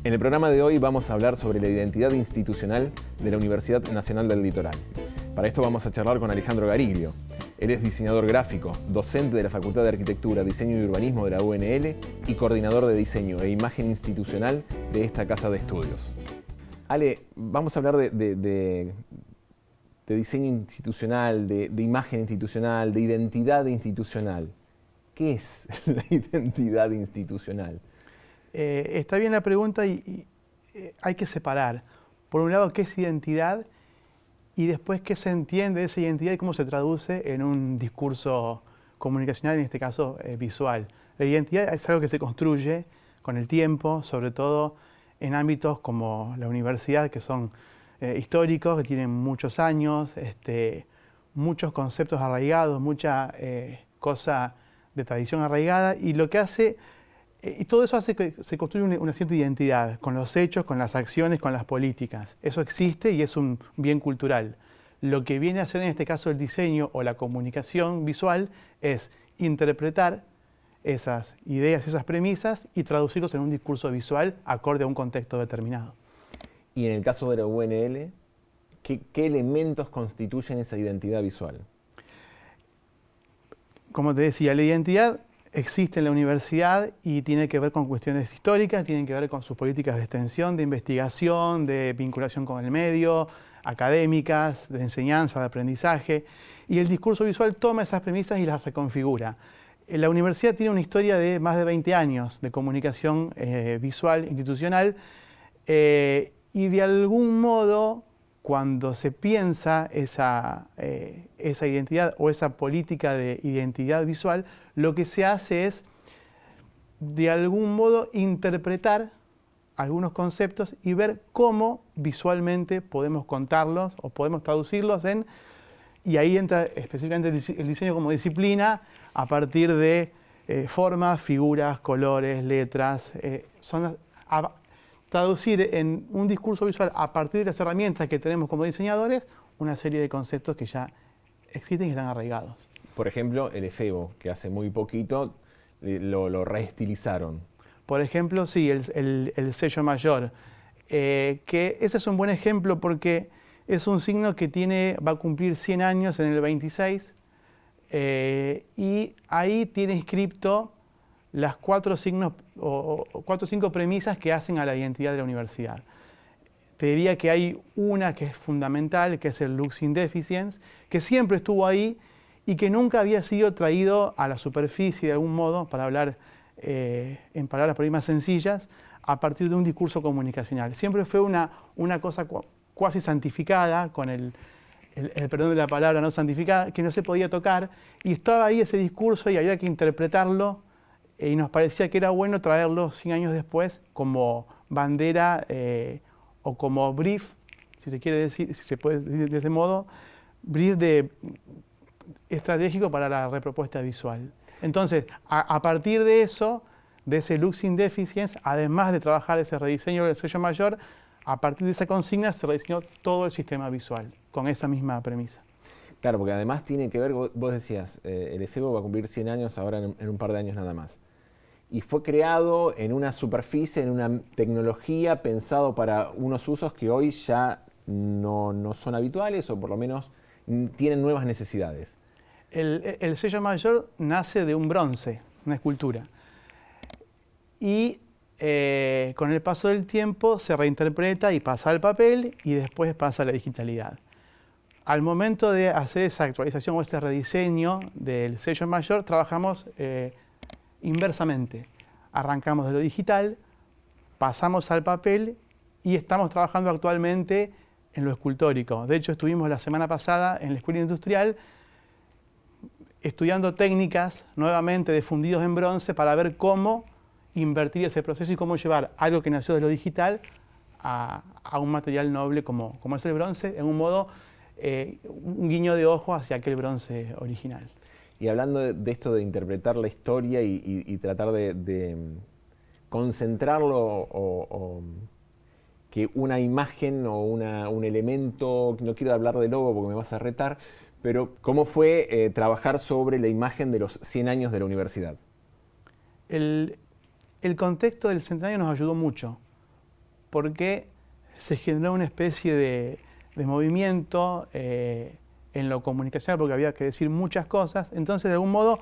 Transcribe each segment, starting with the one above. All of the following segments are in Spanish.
En el programa de hoy vamos a hablar sobre la identidad institucional de la Universidad Nacional del Litoral. Para esto vamos a charlar con Alejandro Gariglio. Él es diseñador gráfico, docente de la Facultad de Arquitectura, Diseño y Urbanismo de la UNL y coordinador de diseño e imagen institucional de esta casa de estudios. Ale, vamos a hablar de diseño institucional, de imagen institucional, de identidad institucional. ¿Qué es la identidad institucional? Está bien la pregunta y hay que separar. Por un lado, ¿qué es identidad? Y después, ¿qué se entiende de esa identidad y cómo se traduce en un discurso comunicacional, en este caso visual? La identidad es algo que se construye con el tiempo, sobre todo en ámbitos como la universidad, que son históricos, que tienen muchos años, muchos conceptos arraigados, mucha cosa de tradición arraigada, y lo que hace... Y todo eso hace que se construya una cierta identidad, con los hechos, con las acciones, con las políticas. Eso existe y es un bien cultural. Lo que viene a hacer en este caso el diseño o la comunicación visual es interpretar esas ideas, esas premisas y traducirlos en un discurso visual acorde a un contexto determinado. Y en el caso de la UNL, ¿qué elementos constituyen esa identidad visual? Como te decía, la identidad existe en la universidad y tiene que ver con cuestiones históricas, tiene que ver con sus políticas de extensión, de investigación, de vinculación con el medio, académicas, de enseñanza, de aprendizaje. Y el discurso visual toma esas premisas y las reconfigura. La universidad tiene una historia de más de 20 años de comunicación visual institucional y de algún modo, cuando se piensa esa identidad o esa política de identidad visual, lo que se hace es, de algún modo, interpretar algunos conceptos y ver cómo visualmente podemos contarlos o podemos traducirlos en... Y ahí entra específicamente el diseño como disciplina a partir de formas, figuras, colores, letras. Traducir en un discurso visual a partir de las herramientas que tenemos como diseñadores una serie de conceptos que ya existen y están arraigados. Por ejemplo, el efebo, que hace muy poquito lo reestilizaron. Por ejemplo, sí, el sello mayor, que ese es un buen ejemplo porque es un signo que va a cumplir 100 años en el 26 y ahí tiene inscripto las 4 signos o 4 o 5 premisas que hacen a la identidad de la universidad. Te diría que hay una que es fundamental, que es el lux indeficiens, que siempre estuvo ahí y que nunca había sido traído a la superficie de algún modo, para hablar en palabras por ahí más sencillas, a partir de un discurso comunicacional. Siempre fue una cosa cuasi santificada, con el perdón de la palabra, no santificada, que no se podía tocar, y estaba ahí ese discurso y había que interpretarlo, y nos parecía que era bueno traerlo 100 años después como bandera o como brief, si se quiere decir, si se puede decir de ese modo, brief estratégico para la repropuesta visual. Entonces, a partir de eso, de ese lux indeficiens, además de trabajar ese rediseño del sello mayor, a partir de esa consigna se rediseñó todo el sistema visual, con esa misma premisa. Claro, porque además tiene que ver, vos decías, el efebo va a cumplir 100 años ahora en un par de años nada más. Y fue creado en una superficie, en una tecnología pensado para unos usos que hoy ya no son habituales o por lo menos tienen nuevas necesidades. El sello mayor nace de un bronce, una escultura. Y con el paso del tiempo se reinterpreta y pasa al papel y después pasa a la digitalidad. Al momento de hacer esa actualización o ese rediseño del sello mayor, trabajamos inversamente. Arrancamos de lo digital, pasamos al papel y estamos trabajando actualmente en lo escultórico. De hecho, estuvimos la semana pasada en la Escuela Industrial estudiando técnicas nuevamente de fundidos en bronce para ver cómo invertir ese proceso y cómo llevar algo que nació de lo digital a un material noble como es el bronce, en un modo, un guiño de ojo hacia aquel bronce original. Y hablando de esto de interpretar la historia y tratar de concentrarlo o que una imagen o un elemento, no quiero hablar de logo porque me vas a retar, pero ¿cómo fue trabajar sobre la imagen de los 100 años de la universidad? El contexto del centenario nos ayudó mucho, porque se generó una especie de movimiento en lo comunicacional, porque había que decir muchas cosas. Entonces, de algún modo,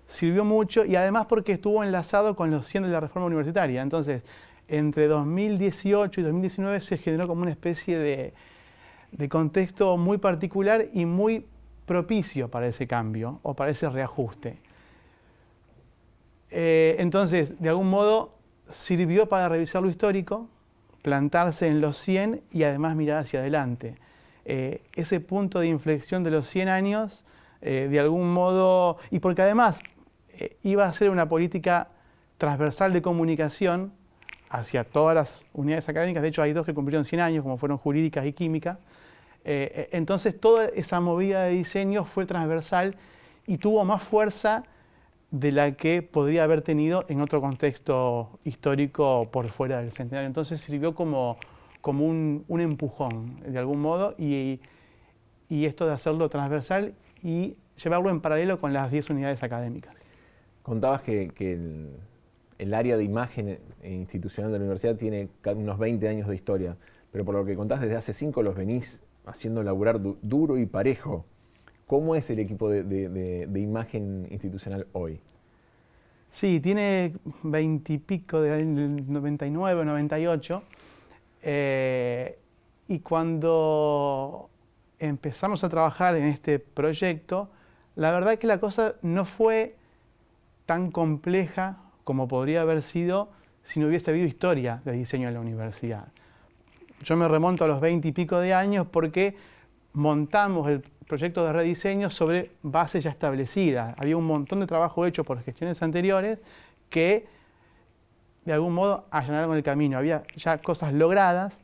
sirvió mucho, y además porque estuvo enlazado con los 100 de la reforma universitaria. Entonces, entre 2018 y 2019 se generó como una especie de contexto muy particular y muy propicio para ese cambio o para ese reajuste. Entonces, de algún modo, sirvió para revisar lo histórico, plantarse en los 100 y además mirar hacia adelante. Ese punto de inflexión de los 100 años, de algún modo, y porque además iba a ser una política transversal de comunicación hacia todas las unidades académicas. De hecho, hay 2 que cumplieron 100 años, como fueron jurídicas y química. Entonces, toda esa movida de diseño fue transversal y tuvo más fuerza de la que podría haber tenido en otro contexto histórico por fuera del centenario. Entonces, sirvió como un empujón, de algún modo, y esto de hacerlo transversal y llevarlo en paralelo con las 10 unidades académicas. Contabas que el área de imagen institucional de la universidad tiene unos 20 años de historia, pero por lo que contás, desde hace 5 los venís haciendo laburar duro y parejo. ¿Cómo es el equipo de imagen institucional hoy? Sí, tiene 20 y pico, del 99, 98. Y cuando empezamos a trabajar en este proyecto, la verdad es que la cosa no fue tan compleja como podría haber sido si no hubiese habido historia de diseño en la universidad. Yo me remonto a los 20 y pico de años porque montamos el proyecto de rediseño sobre bases ya establecidas. Había un montón de trabajo hecho por gestiones anteriores que de algún modo allanaron el camino. Había ya cosas logradas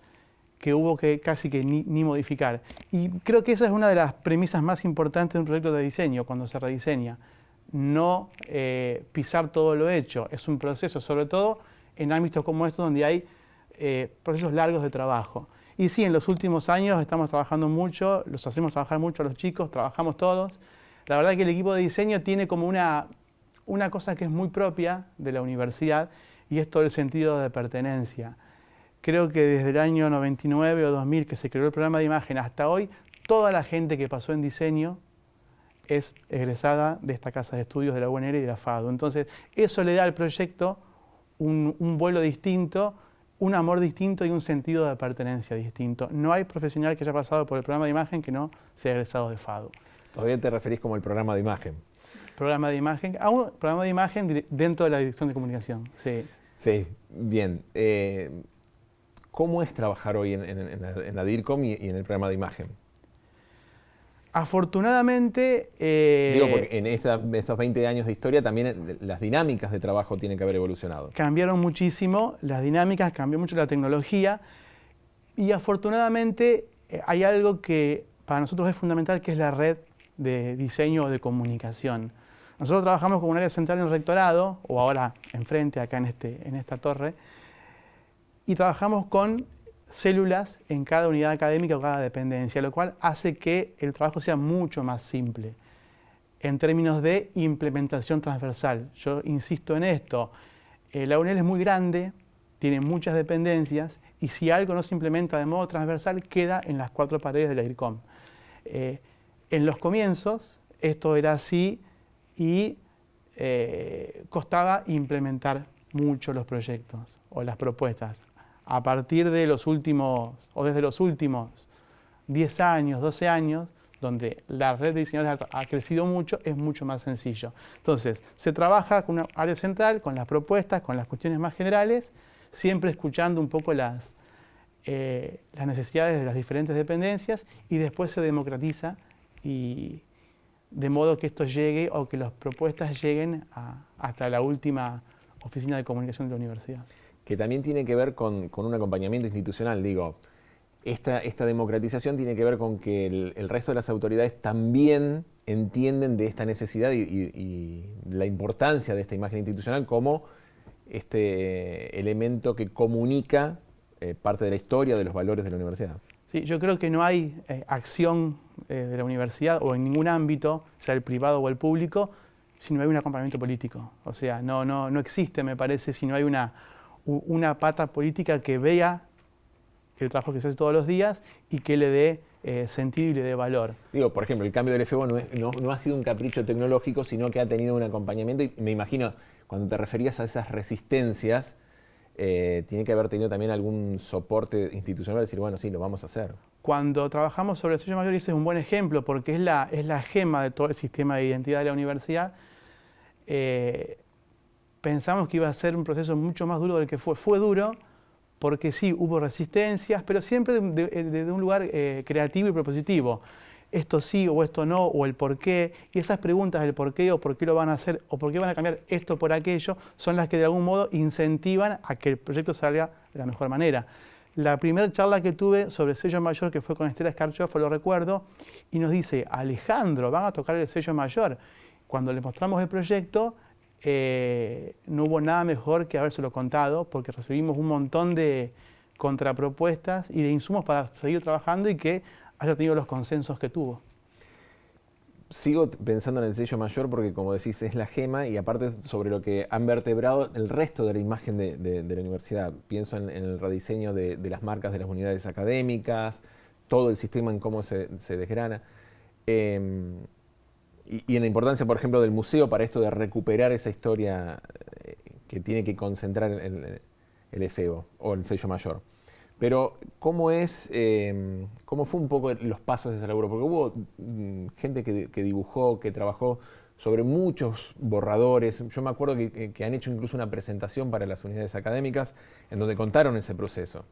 que hubo que casi que ni modificar. Y creo que esa es una de las premisas más importantes de un proyecto de diseño cuando se rediseña. No pisar todo lo hecho. Es un proceso, sobre todo en ámbitos como estos donde hay procesos largos de trabajo. Y sí, en los últimos años estamos trabajando mucho, los hacemos trabajar mucho a los chicos, trabajamos todos. La verdad es que el equipo de diseño tiene como una cosa que es muy propia de la universidad, y es todo el sentido de pertenencia. Creo que desde el año 99 o 2000 que se creó el programa de imagen hasta hoy, toda la gente que pasó en diseño es egresada de esta casa de estudios de la UNR y de la FADU. Entonces, eso le da al proyecto un vuelo distinto, un amor distinto y un sentido de pertenencia distinto. No hay profesional que haya pasado por el programa de imagen que no sea egresado de FADU. Todavía te referís como el programa de imagen. Programa de imagen, a un programa de imagen dentro de la Dirección de Comunicación, sí. Sí, bien. ¿Cómo es trabajar hoy en la DIRCOM y en el programa de imagen? Afortunadamente... Digo, porque en estos 20 años de historia también las dinámicas de trabajo tienen que haber evolucionado. Cambiaron muchísimo las dinámicas, cambió mucho la tecnología, y afortunadamente hay algo que para nosotros es fundamental, que es la red de diseño o de comunicación. Nosotros trabajamos con un área central en el rectorado, o ahora enfrente, acá en esta torre, y trabajamos con células en cada unidad académica o cada dependencia, lo cual hace que el trabajo sea mucho más simple en términos de implementación transversal. Yo insisto en esto, la UNEL es muy grande, tiene muchas dependencias, y si algo no se implementa de modo transversal, queda en las 4 paredes de la DIRCOM. En los comienzos esto era así, y costaba implementar mucho los proyectos o las propuestas. A partir de los últimos, o desde los últimos 10 años, 12 años, donde la red de diseñadores ha crecido mucho, es mucho más sencillo. Entonces, se trabaja con una área central, con las propuestas, con las cuestiones más generales, siempre escuchando un poco las necesidades de las diferentes dependencias, y después se democratiza, y de modo que esto llegue, o que las propuestas lleguen hasta la última oficina de comunicación de la universidad. Que también tiene que ver con un acompañamiento institucional, digo. Esta democratización tiene que ver con que el resto de las autoridades también entienden de esta necesidad y la importancia de esta imagen institucional como este elemento que comunica parte de la historia, de los valores de la universidad. Sí, yo creo que no hay acción de la universidad o en ningún ámbito, sea el privado o el público, si no hay un acompañamiento político. O sea, no existe, me parece, si no hay una pata política que vea el trabajo que se hace todos los días y que le dé sentido y le dé valor. Digo, por ejemplo, el cambio del efebo no ha sido un capricho tecnológico, sino que ha tenido un acompañamiento. Y me imagino, cuando te referías a esas resistencias, tiene que haber tenido también algún soporte institucional para decir, bueno, sí, lo vamos a hacer. Cuando trabajamos sobre el sello mayor, ese es un buen ejemplo porque es la gema de todo el sistema de identidad de la universidad. Pensamos que iba a ser un proceso mucho más duro del que fue. Fue duro porque sí, hubo resistencias, pero siempre de un lugar creativo y propositivo. Esto sí o esto no, o el por qué. Y esas preguntas del por qué o por qué lo van a hacer o por qué van a cambiar esto por aquello son las que de algún modo incentivan a que el proyecto salga de la mejor manera. La primera charla que tuve sobre el sello mayor, que fue con Estela Scarchoff, lo recuerdo, y nos dice, Alejandro, van a tocar el sello mayor. Cuando le mostramos el proyecto, no hubo nada mejor que habérselo contado, porque recibimos un montón de contrapropuestas y de insumos para seguir trabajando y que haya tenido los consensos que tuvo. Sigo pensando en el sello mayor porque, como decís, es la gema y aparte sobre lo que han vertebrado el resto de la imagen de la universidad. Pienso en el rediseño de las marcas de las unidades académicas, todo el sistema en cómo se desgrana. Y en la importancia, por ejemplo, del museo para esto de recuperar esa historia que tiene que concentrar el efebo o el sello mayor. Pero, ¿cómo fue un poco los pasos de ese laburo? Porque hubo gente que dibujó, que trabajó sobre muchos borradores. Yo me acuerdo que han hecho incluso una presentación para las unidades académicas en donde contaron ese proceso.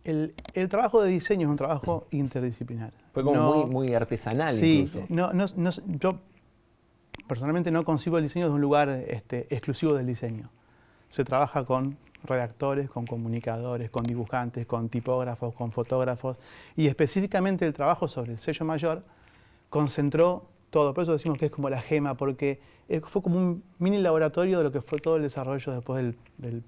El trabajo de diseño es un trabajo interdisciplinar. Fue como muy artesanal, sí, incluso. Yo personalmente no concibo el diseño de un lugar exclusivo del diseño. Se trabaja con redactores, con comunicadores, con dibujantes, con tipógrafos, con fotógrafos. Y específicamente el trabajo sobre el sello mayor concentró todo. Por eso decimos que es como la gema, porque fue como un mini laboratorio de lo que fue todo el desarrollo después del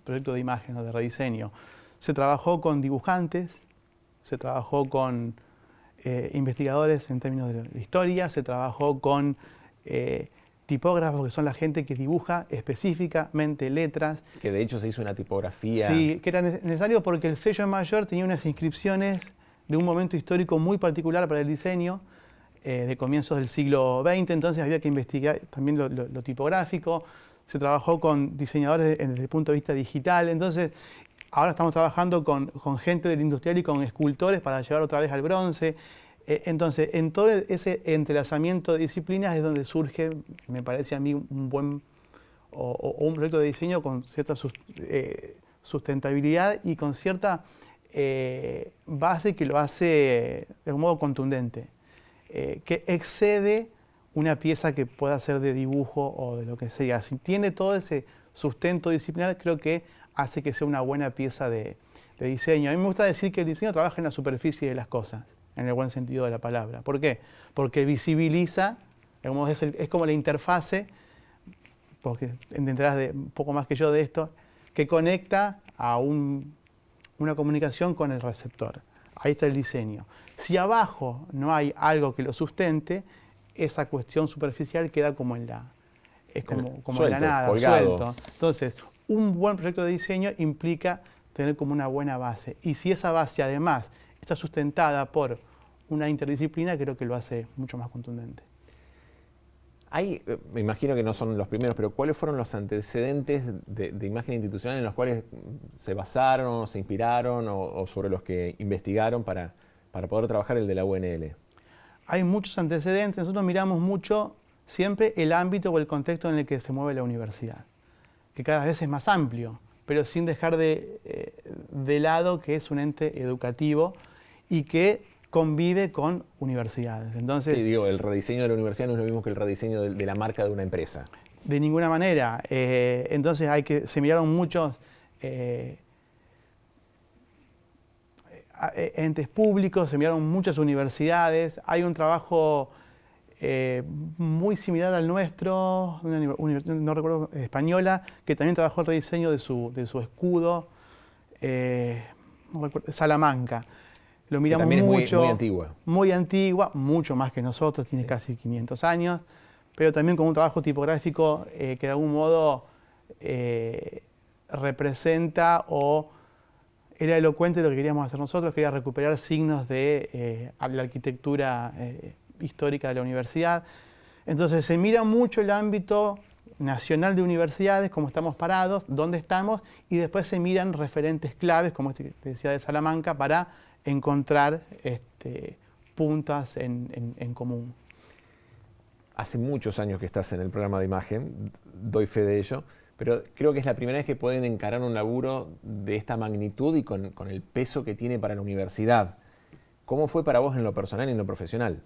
proyecto de imagen o de rediseño. Se trabajó con dibujantes, se trabajó con investigadores en términos de historia, se trabajó con tipógrafos, que son la gente que dibuja específicamente letras. Que de hecho se hizo una tipografía. Sí, que era necesario porque el sello mayor tenía unas inscripciones de un momento histórico muy particular para el diseño, de comienzos del siglo XX, entonces había que investigar también lo tipográfico. Se trabajó con diseñadores desde el punto de vista digital, entonces ahora estamos trabajando con gente del industrial y con escultores para llevar otra vez al bronce. Entonces, en todo ese entrelazamiento de disciplinas es donde surge, me parece a mí, un buen o un proyecto de diseño con cierta sustentabilidad y con cierta base que lo hace de un modo contundente, que excede una pieza que pueda ser de dibujo o de lo que sea. Si tiene todo ese sustento disciplinar, creo que hace que sea una buena pieza de diseño. A mí me gusta decir que el diseño trabaja en la superficie de las cosas, en el buen sentido de la palabra. ¿Por qué? Porque visibiliza, es como la interfase, porque entenderás un poco más que yo de esto, que conecta a una comunicación con el receptor. Ahí está el diseño. Si abajo no hay algo que lo sustente, esa cuestión superficial queda como en la nada, colgado. suelto. Entonces, un buen proyecto de diseño implica tener como una buena base. Y si esa base además está sustentada por una interdisciplina, creo que lo hace mucho más contundente. Me imagino que no son los primeros, pero ¿cuáles fueron los antecedentes de imagen institucional en los cuales se basaron, o se inspiraron o sobre los que investigaron para poder trabajar el de la UNL? Hay muchos antecedentes. Nosotros miramos mucho siempre el ámbito o el contexto en el que se mueve la universidad, que cada vez es más amplio, pero sin dejar de lado que es un ente educativo y que convive con universidades. Entonces, sí, digo, el rediseño de la universidad no es lo mismo que el rediseño de la marca de una empresa. De ninguna manera. Entonces se miraron muchos entes públicos, se miraron muchas universidades. Hay un trabajo muy similar al nuestro, una universidad, no recuerdo, española, que también trabajó el rediseño de su escudo, no recuerdo, Salamanca. Lo miramos mucho. Muy antigua. Muy antigua, mucho más que nosotros, tiene casi 500 años, pero también con un trabajo tipográfico que de algún modo representa o era elocuente lo que queríamos hacer nosotros, quería recuperar signos de la arquitectura histórica de la universidad. Entonces se mira mucho el ámbito nacional de universidades, cómo estamos parados, dónde estamos, y después se miran referentes claves, como este que te decía de Salamanca, para encontrar puntas en común. Hace muchos años que estás en el programa de imagen, doy fe de ello, pero creo que es la primera vez que pueden encarar un laburo de esta magnitud y con el peso que tiene para la universidad. ¿Cómo fue para vos en lo personal y en lo profesional?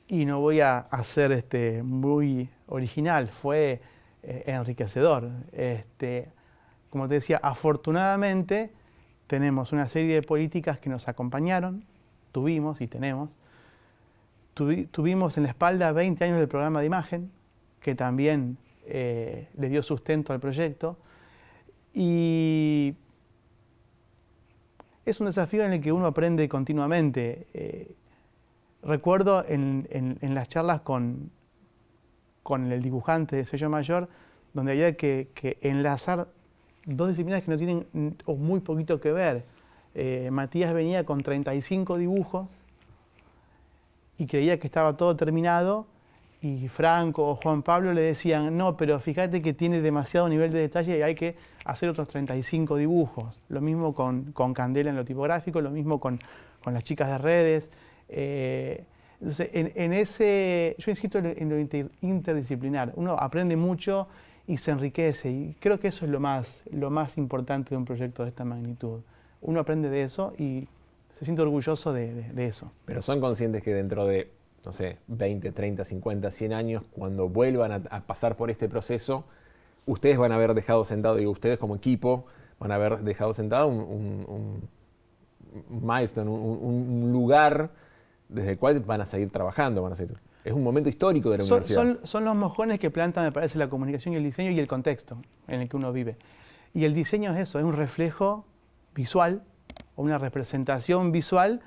Y no voy a ser muy original, fue enriquecedor. Como te decía, afortunadamente tenemos una serie de políticas que nos acompañaron, tuvimos y tenemos. Tuvimos en la espalda 20 años del programa de imagen, que también le dio sustento al proyecto. Y es un desafío en el que uno aprende continuamente. Recuerdo en las charlas con el dibujante de Sello Mayor, donde había que enlazar dos disciplinas que no tienen o muy poquito que ver. Matías venía con 35 dibujos y creía que estaba todo terminado, y Franco o Juan Pablo le decían, no, pero fíjate que tiene demasiado nivel de detalle y hay que hacer otros 35 dibujos. Lo mismo con Candela en lo tipográfico, lo mismo con las chicas de redes. Entonces, yo insisto en lo interdisciplinar. Uno aprende mucho y se enriquece, y creo que eso es lo más importante de un proyecto de esta magnitud. Uno aprende de eso y se siente orgulloso de eso. Pero son conscientes que dentro de, no sé, 20, 30, 50, 100 años, cuando vuelvan a pasar por este proceso, ustedes van a haber dejado sentado, digo, ustedes como equipo, van a haber dejado sentado un milestone, un lugar desde el cual van a seguir trabajando, es un momento histórico de la universidad. Son los mojones que plantan, me parece, la comunicación y el diseño y el contexto en el que uno vive. Y el diseño es eso, es un reflejo visual o una representación visual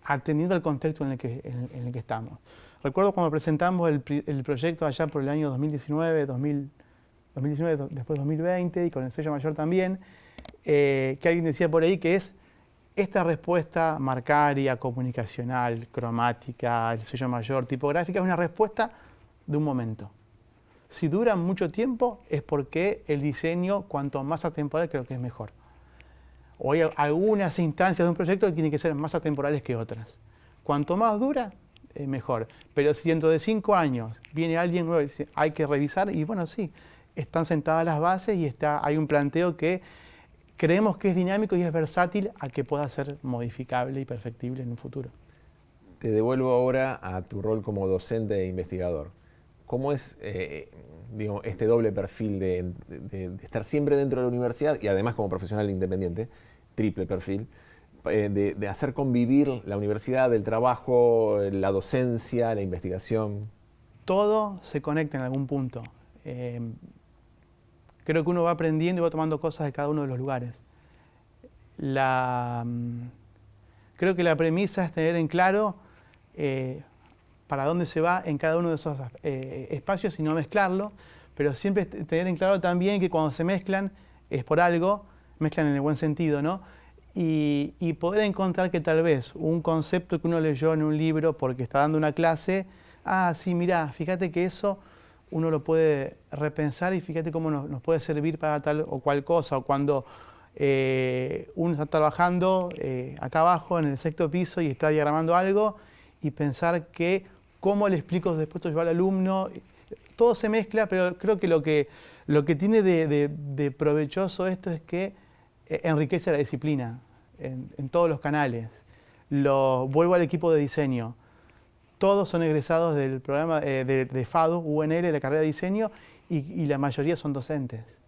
atendiendo al contexto en el que estamos. Recuerdo cuando presentamos el proyecto allá por el año 2019, después 2020, y con el Sello Mayor también, que alguien decía por ahí que es esta respuesta marcaria, comunicacional, cromática, el Sello Mayor, tipográfica, es una respuesta de un momento. Si dura mucho tiempo es porque el diseño, cuanto más atemporal, creo que es mejor. O hay algunas instancias de un proyecto que tienen que ser más atemporales que otras. Cuanto más dura, mejor. Pero si dentro de 5 años viene alguien nuevo y dice, hay que revisar, y bueno, sí, están sentadas las bases y hay un planteo que creemos que es dinámico y es versátil a que pueda ser modificable y perfectible en un futuro. Te devuelvo ahora a tu rol como docente e investigador. ¿Cómo es este doble perfil de estar siempre dentro de la universidad y además como profesional independiente, triple perfil, de hacer convivir la universidad, el trabajo, la docencia, la investigación? Todo se conecta en algún punto. Creo que uno va aprendiendo y va tomando cosas de cada uno de los lugares. Creo que la premisa es tener en claro para dónde se va en cada uno de esos espacios y no mezclarlo, pero siempre tener en claro también que cuando se mezclan es por algo, mezclan en el buen sentido, ¿no? Y poder encontrar que tal vez un concepto que uno leyó en un libro porque está dando una clase, sí, mirá, fíjate que eso uno lo puede repensar y fíjate cómo nos puede servir para tal o cual cosa. O cuando uno está trabajando acá abajo en el 6º piso y está diagramando algo y pensar que cómo le explico después yo al alumno. Todo se mezcla, pero creo que lo que tiene de provechoso esto es que enriquece la disciplina en todos los canales. Vuelvo al equipo de diseño. Todos son egresados del programa de FADU, UNL, la carrera de diseño, y la mayoría son docentes.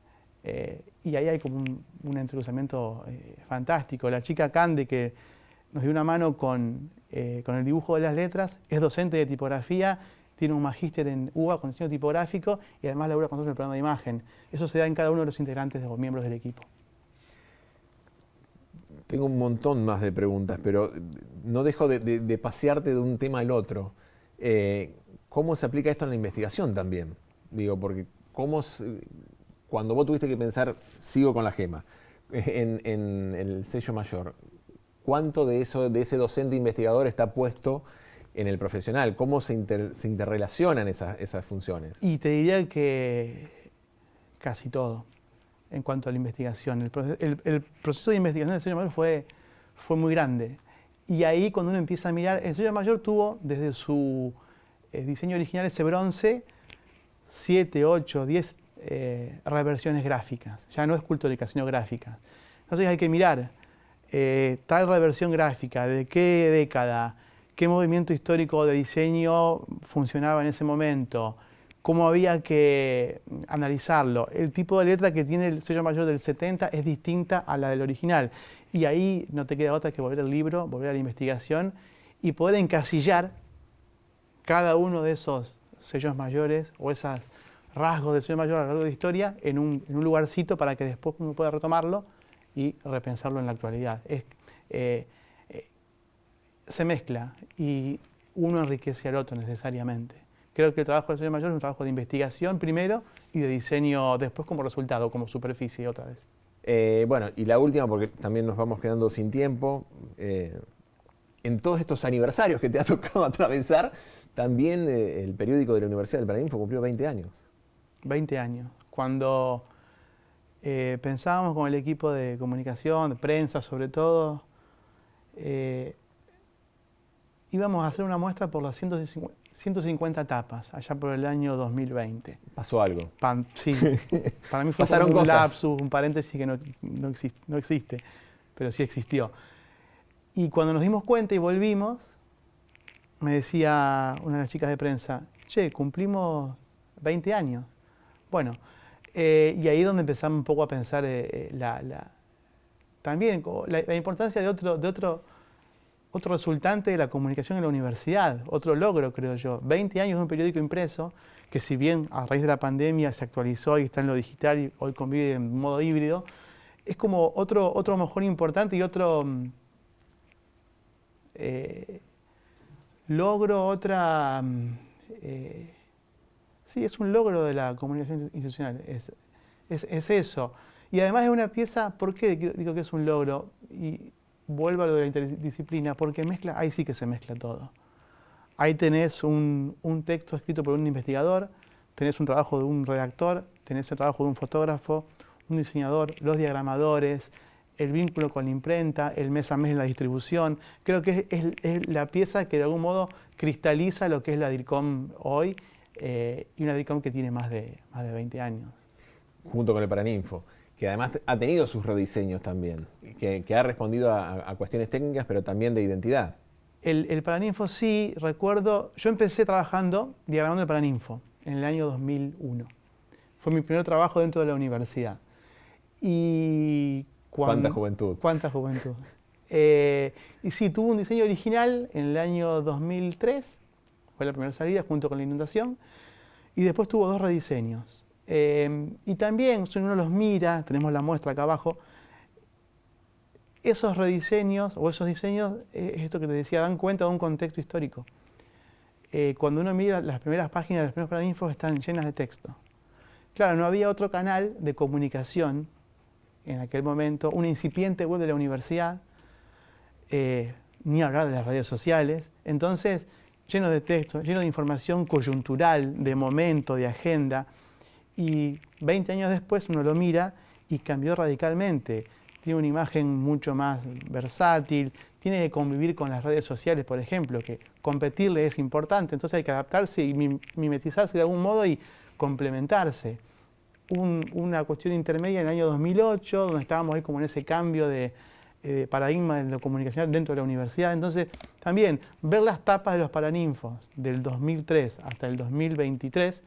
Y ahí hay como un entrecruzamiento fantástico. La chica Cande, que nos dio una mano con el dibujo de las letras, es docente de tipografía, tiene un magíster en UBA con diseño tipográfico y además labura con nosotros en el programa de imagen. Eso se da en cada uno de los integrantes o miembros del equipo. Tengo un montón más de preguntas, pero no dejo de pasearte de un tema al otro. ¿Cómo se aplica esto en la investigación también? Digo, porque cuando vos tuviste que pensar, sigo con la gema, en el sello mayor, ¿cuánto de ese docente investigador está puesto en el profesional? ¿Cómo se interrelacionan esas funciones? Y te diría que casi todo en cuanto a la investigación. El proceso de investigación del sello mayor fue muy grande. Y ahí cuando uno empieza a mirar, el sello mayor tuvo desde su diseño original ese bronce 7, 8, 10 reversiones gráficas. Ya no escultóricas, sino gráficas. Entonces hay que mirar tal reversión gráfica, de qué década, qué movimiento histórico de diseño funcionaba en ese momento, cómo había que analizarlo. El tipo de letra que tiene el sello mayor del 70 es distinta a la del original. Y ahí no te queda otra que volver al libro, volver a la investigación y poder encasillar cada uno de esos sellos mayores o esos rasgos de sello mayor a lo largo de la historia en un lugarcito para que después uno pueda retomarlo y repensarlo en la actualidad. Se mezcla y uno enriquece al otro necesariamente. Creo que el trabajo del sello mayor es un trabajo de investigación primero y de diseño después como resultado, como superficie otra vez. Bueno, y la última, porque también nos vamos quedando sin tiempo. En todos estos aniversarios que te ha tocado atravesar, también el periódico de la Universidad del Paraninfo cumplió 20 años. 20 años. Cuando pensábamos con el equipo de comunicación, de prensa sobre todo, íbamos a hacer una muestra por las 150 tapas, allá por el año 2020. ¿Pasó algo? Sí, para mí fue Pasaron como un cosas. lapsus, un paréntesis que no existe, pero sí existió. Y cuando nos dimos cuenta y volvimos, me decía una de las chicas de prensa, che, cumplimos 20 años. Bueno, y ahí es donde empezamos un poco a pensar también la importancia de otro resultante de la comunicación en la universidad, otro logro, creo yo. 20 años de un periódico impreso, que si bien a raíz de la pandemia se actualizó y está en lo digital y hoy convive en modo híbrido, es como otro mejor importante y otro logro, sí, es un logro de la comunicación institucional, es eso. Y además es una pieza, ¿por qué digo que es un logro? Y vuelvo a lo de la interdisciplina, porque ahí sí que se mezcla todo. Ahí tenés un texto escrito por un investigador, tenés un trabajo de un redactor, tenés el trabajo de un fotógrafo, un diseñador, los diagramadores, el vínculo con la imprenta, el mes a mes en la distribución. Creo que es la pieza que de algún modo cristaliza lo que es la DIRCOM hoy y una DIRCOM que tiene más de 20 años. Junto con el Paraninfo, que además ha tenido sus rediseños también, que ha respondido a cuestiones técnicas, pero también de identidad. El Paraninfo sí, recuerdo, yo empecé trabajando diagramando el Paraninfo en el año 2001. Fue mi primer trabajo dentro de la universidad. Y ¿Cuánta juventud? ¿Cuánta juventud? Y sí, tuvo un diseño original en el año 2003, fue la primera salida junto con la inundación, y después tuvo 2 rediseños. Y también, si uno los mira, tenemos la muestra acá abajo, esos rediseños o esos diseños, es esto que te decía, dan cuenta de un contexto histórico. Cuando uno mira las primeras páginas de los primeros Paraninfos están llenas de texto. Claro, no había otro canal de comunicación en aquel momento, una incipiente web de la universidad, ni hablar de las redes sociales. Entonces, lleno de texto, lleno de información coyuntural, de momento, de agenda. Y 20 años después uno lo mira y cambió radicalmente. Tiene una imagen mucho más versátil, tiene que convivir con las redes sociales, por ejemplo, que competirle es importante, entonces hay que adaptarse y mimetizarse de algún modo y complementarse. Una cuestión intermedia en el año 2008, donde estábamos ahí como en ese cambio de paradigma de lo comunicacional dentro de la universidad. Entonces, también ver las tapas de los Paraninfos del 2003 hasta el 2023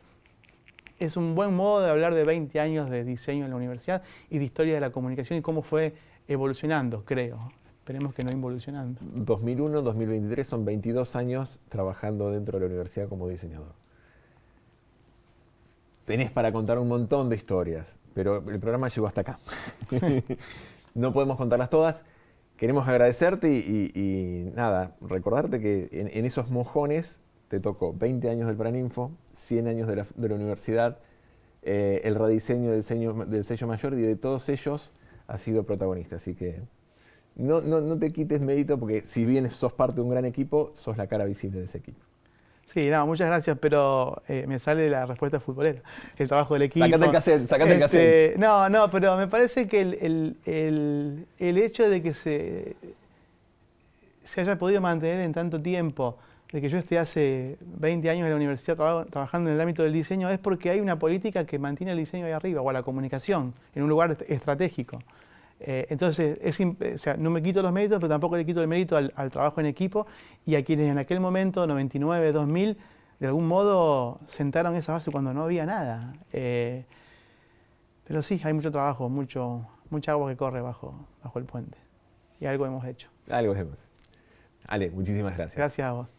es un buen modo de hablar de 20 años de diseño en la universidad y de historia de la comunicación y cómo fue evolucionando, creo. Esperemos que no involucionando. 2001-2023 son 22 años trabajando dentro de la universidad como diseñador. Tenés para contar un montón de historias, pero el programa llegó hasta acá. No podemos contarlas todas. Queremos agradecerte y nada, recordarte que en esos mojones te tocó 20 años del Paraninfo, 100 años de la universidad, el rediseño del sello mayor y de todos ellos has sido protagonista. Así que no te quites mérito, porque si bien sos parte de un gran equipo, sos la cara visible de ese equipo. Sí, no, muchas gracias, pero me sale la respuesta futbolera. El trabajo del equipo. Sacate el cassette. No, pero me parece que el hecho de que se haya podido mantener en tanto tiempo, de que yo esté hace 20 años en la universidad trabajando en el ámbito del diseño, es porque hay una política que mantiene el diseño ahí arriba, o a la comunicación, en un lugar estratégico. Entonces, o sea, no me quito los méritos, pero tampoco le quito el mérito al trabajo en equipo y a quienes en aquel momento, 99, 2000, de algún modo sentaron esa base cuando no había nada. Pero sí, hay mucho trabajo, mucha agua que corre bajo el puente. Y algo hemos hecho. Algo hacemos. Ale, muchísimas gracias. Gracias a vos.